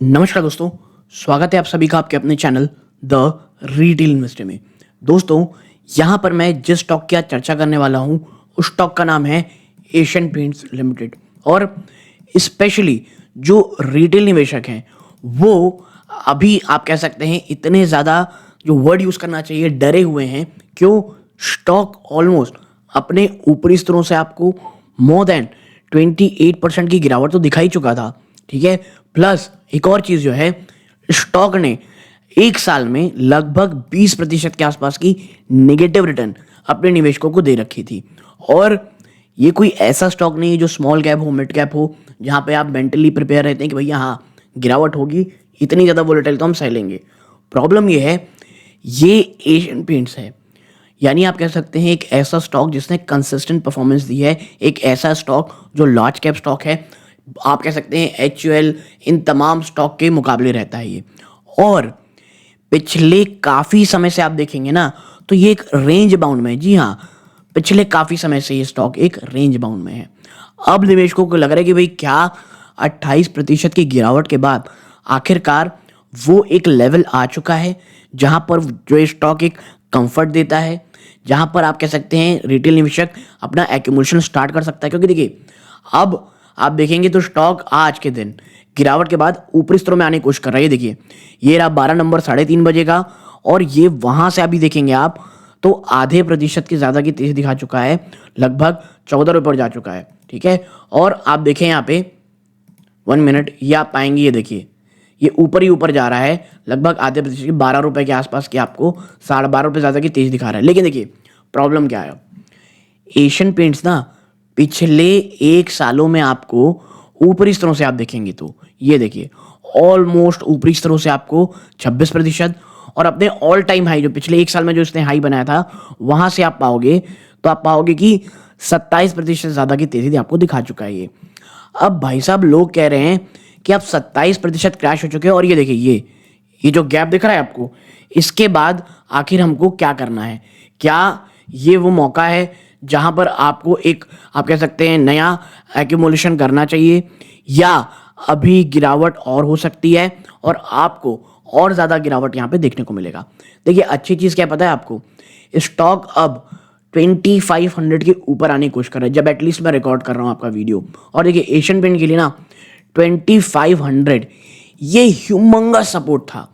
नमस्कार दोस्तों, स्वागत है आप सभी का आपके अपने चैनल द रिटेल इन्वेस्टर में। दोस्तों, यहाँ पर मैं जिस स्टॉक की आज चर्चा करने वाला हूँ उस स्टॉक का नाम है एशियन पेंट्स लिमिटेड। और स्पेशली जो रिटेल निवेशक हैं वो अभी आप कह सकते हैं इतने ज़्यादा जो वर्ड यूज़ करना चाहिए डरे हुए हैं। क्यों? स्टॉक ऑलमोस्ट अपने ऊपरी स्तरों से आपको मोर देन 28% की गिरावट तो दिखा ही चुका था। ठीक है, प्लस एक और चीज़ जो है, स्टॉक ने एक साल में लगभग 20% के आसपास की नेगेटिव रिटर्न अपने निवेशकों को दे रखी थी। और ये कोई ऐसा स्टॉक नहीं है जो स्मॉल कैप हो, मिड कैप हो, जहाँ पे आप मेंटली प्रिपेयर रहते हैं कि भैया हाँ गिरावट होगी, इतनी ज़्यादा वोलेटाइल तो हम सह लेंगे। प्रॉब्लम ये है, ये एशियन पेंट्स है, यानी आप कह सकते हैं एक ऐसा स्टॉक जिसने कंसिस्टेंट परफॉर्मेंस दी है, एक ऐसा स्टॉक जो लार्ज कैप स्टॉक है, आप कह सकते हैं HUL इन तमाम स्टॉक के मुकाबले रहता है ये। और पिछले काफ़ी समय से आप देखेंगे ना तो ये एक रेंज बाउंड में है। जी हाँ, पिछले काफ़ी समय से ये स्टॉक एक रेंज बाउंड में है। अब निवेशकों को लग रहा है कि भाई क्या 28% की गिरावट के बाद आखिरकार वो एक लेवल आ चुका है जहां पर जो ये स्टॉक एक कंफर्ट देता है, जहां पर आप कह सकते हैं रिटेल निवेशक अपना एक्यूमुलेशन स्टार्ट कर सकता है। क्योंकि देखिए, अब आप देखेंगे तो स्टॉक आज के दिन गिरावट के बाद ऊपरी स्तरों में आने की कोशिश कर रहा है। ये देखिए, ये रहा 12 नंबर 3:30 बजे का, और ये वहां से अभी देखेंगे आप तो आधे प्रतिशत की ज़्यादा की तेजी दिखा चुका है, लगभग 14 रुपये पर जा चुका है। ठीक है, और आप देखें यहाँ पे 1 मिनट, ये आप पाएंगे, ये देखिए ये ऊपर ही ऊपर जा रहा है, लगभग आधे प्रतिशत की 12 रुपये के आसपास की आपको 12.5 रुपये ज़्यादा की तेजी दिखा रहा है। लेकिन देखिए प्रॉब्लम क्या है, एशियन पेंट्स ना पिछले 1 सालों में आपको ऊपरी स्तरों से आप देखेंगे तो ये देखिए ऑलमोस्ट ऊपरी स्तरों से आपको 26%, और अपने ऑल टाइम हाई जो पिछले 1 साल में जो इसने हाई बनाया था वहां से आप पाओगे तो आप पाओगे कि 27% ज़्यादा की तेजी आपको दिखा चुका है ये। अब भाई साहब लोग कह रहे हैं कि आप 27% क्रैश हो चुके हैं, और ये देखिए ये जो गैप दिख रहा है आपको, इसके बाद आखिर हमको क्या करना है? क्या ये वो मौका है जहां पर आपको एक आप कह सकते हैं नया एक्यूमुलेशन करना चाहिए, या अभी गिरावट और हो सकती है और आपको और ज़्यादा गिरावट यहाँ पे देखने को मिलेगा? देखिए अच्छी चीज़ क्या पता है आपको, स्टॉक अब 2500 के ऊपर आने की कोशिश कर रहा है जब एटलीस्ट मैं रिकॉर्ड कर रहा हूँ आपका वीडियो। और देखिए एशियन पेंट के लिए ना 2500 ये ह्यूमंगस सपोर्ट था,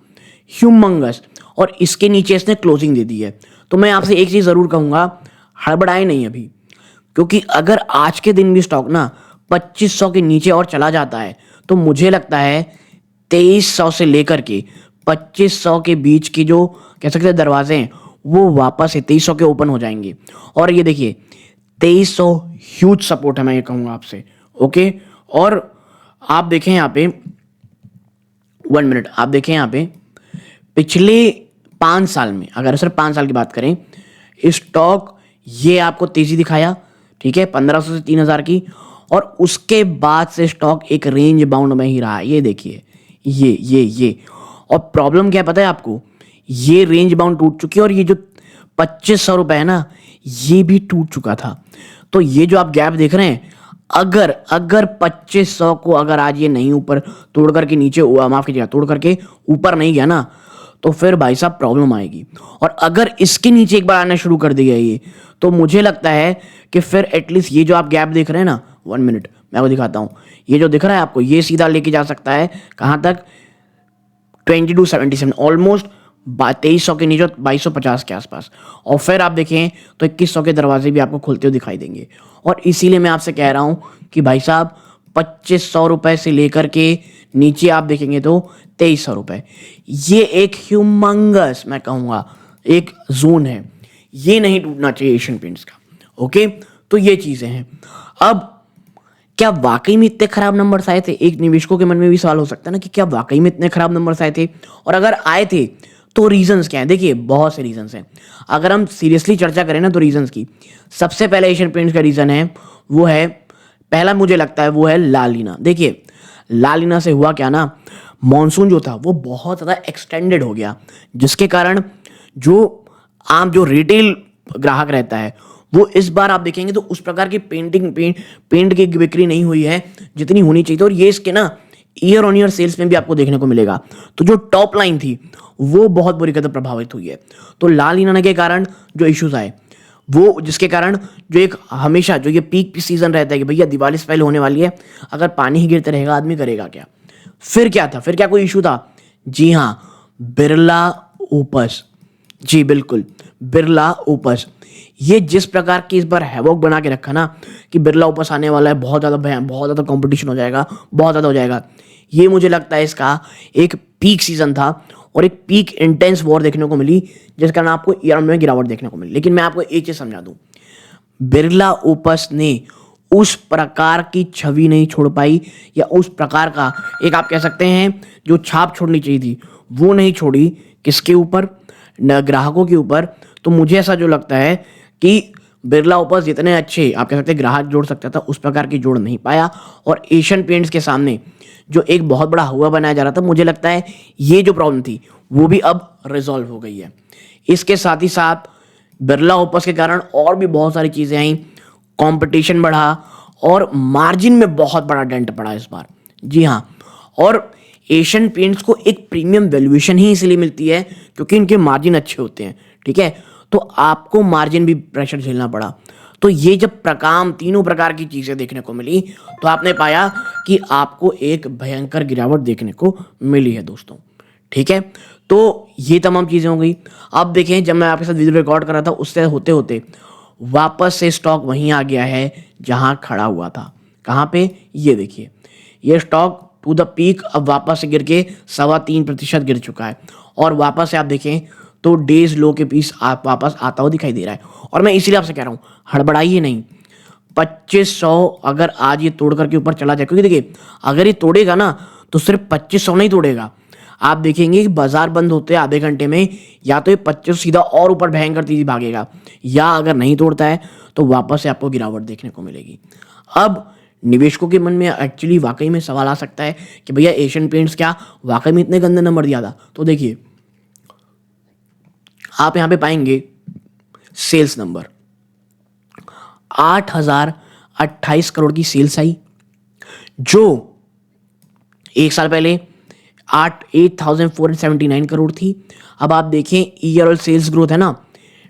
ह्यूमंगस, और इसके नीचे इसने क्लोजिंग दे दी है। तो मैं आपसे एक चीज़ ज़रूर कहूँगा, हड़बड़ाए नहीं अभी, क्योंकि अगर आज के दिन भी स्टॉक ना 2500 के नीचे और चला जाता है तो मुझे लगता है 2300 से लेकर के 2500 के बीच की जो कह सकते हैं दरवाजे हैं वो वापस से 2300 के ओपन हो जाएंगे। और ये देखिए 2300 ह्यूज सपोर्ट है, मैं ये कहूँगा आपसे। ओके, और आप देखें यहाँ पे 1 मिनट, आप देखें यहाँ पे पिछले 5 साल में, अगर सिर्फ 5 साल की बात करें, स्टॉक ये आपको तेजी दिखाया, ठीक है, 1500 से 3000 की, और उसके बाद से स्टॉक एक रेंज बाउंड में ही रहा। ये देखिए ये और प्रॉब्लम क्या है पता है आपको, ये रेंज बाउंड टूट चुकी है, और ये जो 2500 रुपये है ना ये भी टूट चुका था। तो ये जो आप गैप देख रहे हैं, अगर 2500 को अगर आज ये नहीं ऊपर तोड़ करके नीचे, माफ कीजिएगा, तोड़ करके ऊपर नहीं गया ना, तो फिर भाई साहब प्रॉब्लम आएगी। और अगर इसके नीचे एक बार आना शुरू कर दिया ये, तो मुझे लगता है कि फिर एटलीस्ट ये जो आप गैप देख रहे हैं ना, 1 मिनट मैं वो दिखाता हूँ, ये जो दिख रहा है आपको, ये सीधा लेके जा सकता है कहाँ तक, 2277, ऑलमोस्ट 2300 के नीचे 2250 के आसपास। और फिर आप देखें तो 2100 के दरवाजे भी आपको खुलते हुए दिखाई देंगे। और इसीलिए मैं आपसे कह रहा हूँ कि भाई साहब 2500 रुपये से लेकर के नीचे आप देखेंगे तो 2300 रुपये, ये एक ह्यूमंगस मैं कहूँगा एक जोन है, ये नहीं टूटना चाहिए एशियन पेंट्स का। ओके, तो ये चीज़ें हैं। अब क्या वाकई में इतने खराब नंबर्स आए थे? एक निवेशकों के मन में भी सवाल हो सकता है ना कि क्या वाकई में इतने खराब नंबर्स आए थे, और अगर आए थे तो रीजंस क्या हैं? देखिए बहुत से रीजंस हैं। अगर हम सीरियसली चर्चा करें ना तो रीजंस की, सबसे पहले एशियन पेंट्स का रीजन है वो है, पहला मुझे लगता है वो है लालीना। देखिए लालीना से हुआ क्या ना, मॉनसून जो था वो बहुत ज़्यादा एक्सटेंडेड हो गया, जिसके कारण जो आम जो रिटेल ग्राहक रहता है वो इस बार आप देखेंगे तो उस प्रकार की पेंट की बिक्री नहीं हुई है जितनी होनी चाहिए थी। और ये इसके ना ईयर ऑन ईयर सेल्स में भी आपको देखने को मिलेगा। तो जो टॉप लाइन थी वो बहुत बुरी तरह प्रभावित हुई है। तो ला नीना के कारण जो इश्यूज आए, वो जिसके कारण जो एक हमेशा जो ये पीक सीजन रहता है कि भैया दिवाली से पहले होने वाली है, अगर पानी ही गिरते रहेगा आदमी करेगा क्या। फिर क्या था, फिर क्या कोई इशू था? जी हाँ, बिरला ओपस। जी बिल्कुल, बिरला ओपस। ये जिस प्रकार की इस बार हैवॉक बना के रखा ना कि बिरला ओपस आने वाला है, बहुत ज़्यादा कंपटीशन हो जाएगा, बहुत ज़्यादा हो जाएगा। ये मुझे लगता है इसका एक पीक सीजन था और एक पीक इंटेंस वॉर देखने को मिली, जिस कारण आपको ईयर में गिरावट देखने को मिली। लेकिन मैं आपको एक चीज़ समझा दूं, बिरला ओपस ने उस प्रकार की छवि नहीं छोड़ पाई, या उस प्रकार का एक आप कह सकते हैं जो छाप छोड़नी चाहिए थी वो नहीं छोड़ी। किसके ऊपर? न ग्राहकों के ऊपर। तो मुझे ऐसा जो लगता है कि बिरला ओपस जितने अच्छे आप कह सकते हैं ग्राहक जोड़ सकता था, उस प्रकार की जोड़ नहीं पाया। और एशियन पेंट्स के सामने जो एक बहुत बड़ा हुआ बनाया जा रहा था, मुझे लगता है ये जो प्रॉब्लम थी वो भी अब रिजॉल्व हो गई है। इसके साथ ही साथ बिरला ओपस के कारण और भी बहुत सारी चीज़ें आई, कंपटीशन बढ़ा और मार्जिन में बहुत बड़ा डेंट पड़ा इस बार। जी हाँ, और एशियन पेंट्स को एक प्रीमियम वैल्यूएशन ही इसलिए मिलती है क्योंकि इनके मार्जिन अच्छे होते हैं। ठीक है, तो आपको मार्जिन भी प्रेशर झेलना पड़ा। तो ये जब तीनों प्रकार की चीज़ें देखने को मिली, तो आपने पाया कि आपको एक भयंकर गिरावट देखने को मिली है दोस्तों। ठीक है, तो ये तमाम चीज़ें हो गई। अब देखें, जब मैं आपके साथ वीडियो रिकॉर्ड कर रहा था उससे होते होते वापस से स्टॉक वहीं आ गया है जहां खड़ा हुआ था। कहाँ पे? ये देखिए, ये स्टॉक टू द पीक अब वापस से गिर के 3.25% गिर चुका है। और वापस से आप देखें तो डेज लो के पीस आप वापस आता हुआ दिखाई दे रहा है। और मैं इसीलिए आपसे कह रहा हूँ, हड़बड़ाइए नहीं। 2500 अगर आज ये तोड़ करके ऊपर चला जाए, क्योंकि देखिए अगर ये तोड़ेगा ना तो सिर्फ 2500 नहीं तोड़ेगा, आप देखेंगे कि बाजार बंद होते हैं आधे घंटे में या तो ये 25 सीधा और ऊपर भयंकर तेजी भागेगा, या अगर नहीं तोड़ता है तो वापस से आपको गिरावट देखने को मिलेगी। अब निवेशकों के मन में एक्चुअली वाकई में सवाल आ सकता है कि भैया एशियन पेंट्स क्या वाकई में इतने गंदे नंबर दिया था? तो देखिए, आप यहां पे पाएंगे सेल्स नंबर 8,028 करोड़ की सेल्स आई, जो एक साल पहले 8,479 करोड़ थी। अब आप देखें ईयर सेल्स ग्रोथ है ना,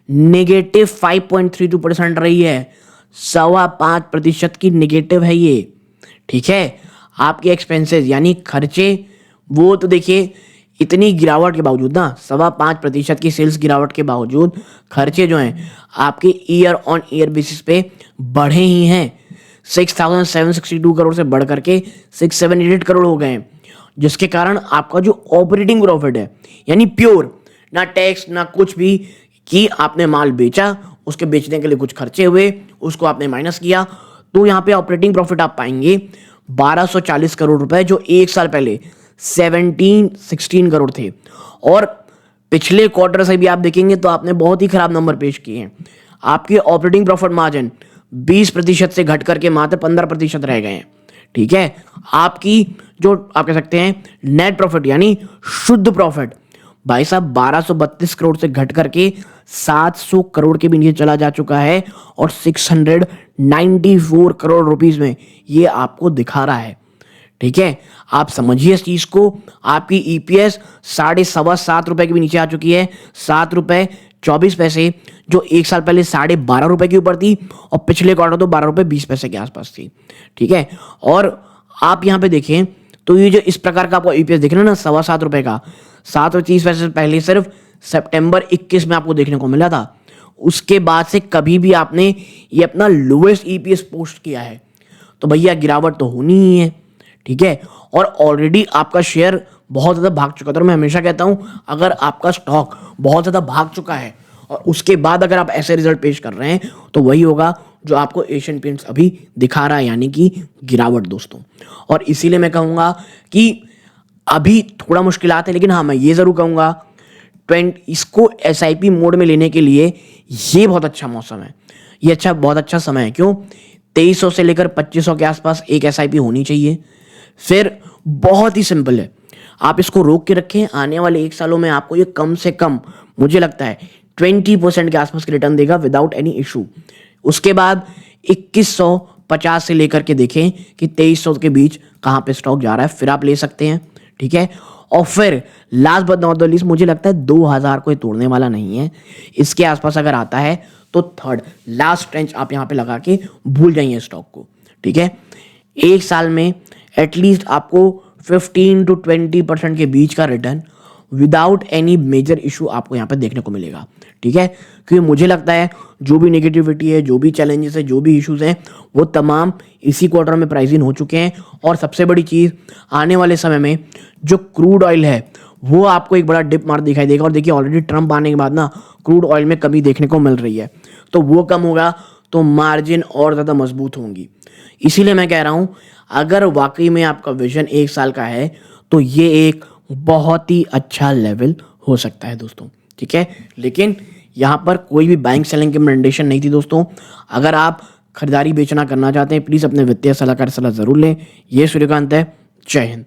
-5.32% रही है, 5.25% की नेगेटिव है ये। ठीक है, आपके एक्सपेंसेस यानी खर्चे, वो तो देखिए इतनी गिरावट के बावजूद ना 5.25% की सेल्स गिरावट के बावजूद खर्चे जो हैं आपके ईयर ऑन ईयर बेसिस पे बढ़े ही हैं। 6,762 करोड़ से बढ़ करके 6,788 करोड़ हो गए हैं, जिसके कारण आपका जो ऑपरेटिंग प्रॉफिट है यानी प्योर, ना टैक्स ना कुछ भी, कि आपने माल बेचा, उसके बेचने के लिए कुछ खर्चे हुए, उसको आपने माइनस किया, तो यहाँ पे ऑपरेटिंग प्रॉफिट आप पाएंगे 1240 करोड़ रुपए, जो एक साल पहले 1716 करोड़ थे। और पिछले क्वार्टर से भी आप देखेंगे तो आपने बहुत ही खराब नंबर पेश किए हैं। आपके ऑपरेटिंग प्रॉफिट मार्जिन 20% से घट करके मात्र 15% रह गए हैं। ठीक है, आपकी जो आप कह सकते हैं नेट प्रॉफिट यानी शुद्ध प्रॉफिट भाई साहब 1232 करोड़ से घट करके 700 करोड़ के भी नीचे चला जा चुका है, और 694 करोड़ रुपीस में ये आपको दिखा रहा है। ठीक है, आप समझिए इस चीज को। आपकी ईपीएस 7.25 रुपए के भी नीचे आ चुकी है, 7.24 रुपए, जो एक साल पहले 12.5 रुपए के ऊपर थी, और पिछले क्वार्टर तो 12.20 रुपए के आसपास थी। ठीक है, और आप यहां पे देखें तो ये जो इस प्रकार का आपको ईपीएस देख रहे हैं ना 7.25 रुपए का, 7.30 से पहले सिर्फ सितंबर 21 में आपको देखने को मिला था। उसके बाद से कभी भी आपने ये अपना लोएस्ट ईपीएस पोस्ट किया है, तो भैया गिरावट तो होनी ही है। ठीक है, और ऑलरेडी आपका शेयर बहुत ज़्यादा भाग चुका था। और मैं हमेशा कहता हूं, अगर आपका स्टॉक बहुत ज़्यादा भाग चुका है और उसके बाद अगर आप ऐसे रिजल्ट पेश कर रहे हैं, तो वही होगा जो आपको एशियन पेंट्स अभी दिखा रहा है, यानी कि गिरावट दोस्तों। और इसीलिए मैं कहूँगा कि अभी थोड़ा मुश्किलात है, लेकिन हाँ मैं ये ज़रूर कहूँगा इसको एसआईपी मोड में लेने के लिए ये बहुत अच्छा मौसम है, ये बहुत अच्छा समय है। क्यों? 2300 से लेकर 2500 के आसपास एक एसआईपी होनी चाहिए। फिर बहुत ही सिंपल है, आप इसको रोक के रखें, आने वाले 1 सालों में आपको ये कम से कम मुझे लगता है 20% के आसपास के रिटर्न देगा विदाउट एनी इशू। उसके बाद 2100, 50 से लेकर के देखें कि 2300 के बीच कहाँ पे स्टॉक जा रहा है, फिर आप ले सकते हैं। ठीक है, और फिर last but not the least मुझे लगता है 2000 कोई तोड़ने वाला नहीं है। इसके आसपास अगर आता है तो थर्ड लास्ट ट्रेंच आप यहाँ पे लगा के भूल जाइए स्टॉक को। ठीक है, एक साल में एटलीस्ट आपको 15 to 20% के बीच का return without any major issue आपको यहाँ पे देखने को मिलेगा। ठीक है, क्योंकि मुझे लगता है जो भी नेगेटिविटी है, जो भी चैलेंजेस है, जो भी इश्यूज हैं, वो तमाम इसी क्वार्टर में प्राइस इन हो चुके हैं। और सबसे बड़ी चीज़, आने वाले समय में जो क्रूड ऑयल है वो आपको एक बड़ा डिप मार दिखाई देगा। और देखिए ऑलरेडी ट्रंप आने के बाद ना क्रूड ऑयल में कमी देखने को मिल रही है, तो वो कम होगा तो मार्जिन और ज़्यादा मजबूत होंगी। इसीलिए मैं कह रहा हूँ अगर वाकई में आपका विजन एक साल का है तो ये एक बहुत ही अच्छा लेवल हो सकता है दोस्तों। ठीक है, लेकिन यहाँ पर कोई भी बाइंग सेलिंग की रिकमेंडेशन नहीं थी दोस्तों। अगर आप खरीदारी बेचना करना चाहते हैं प्लीज़ अपने वित्तीय सलाहकार सलाह ज़रूर लें। ये सूर्यकांत है, जय हिंद।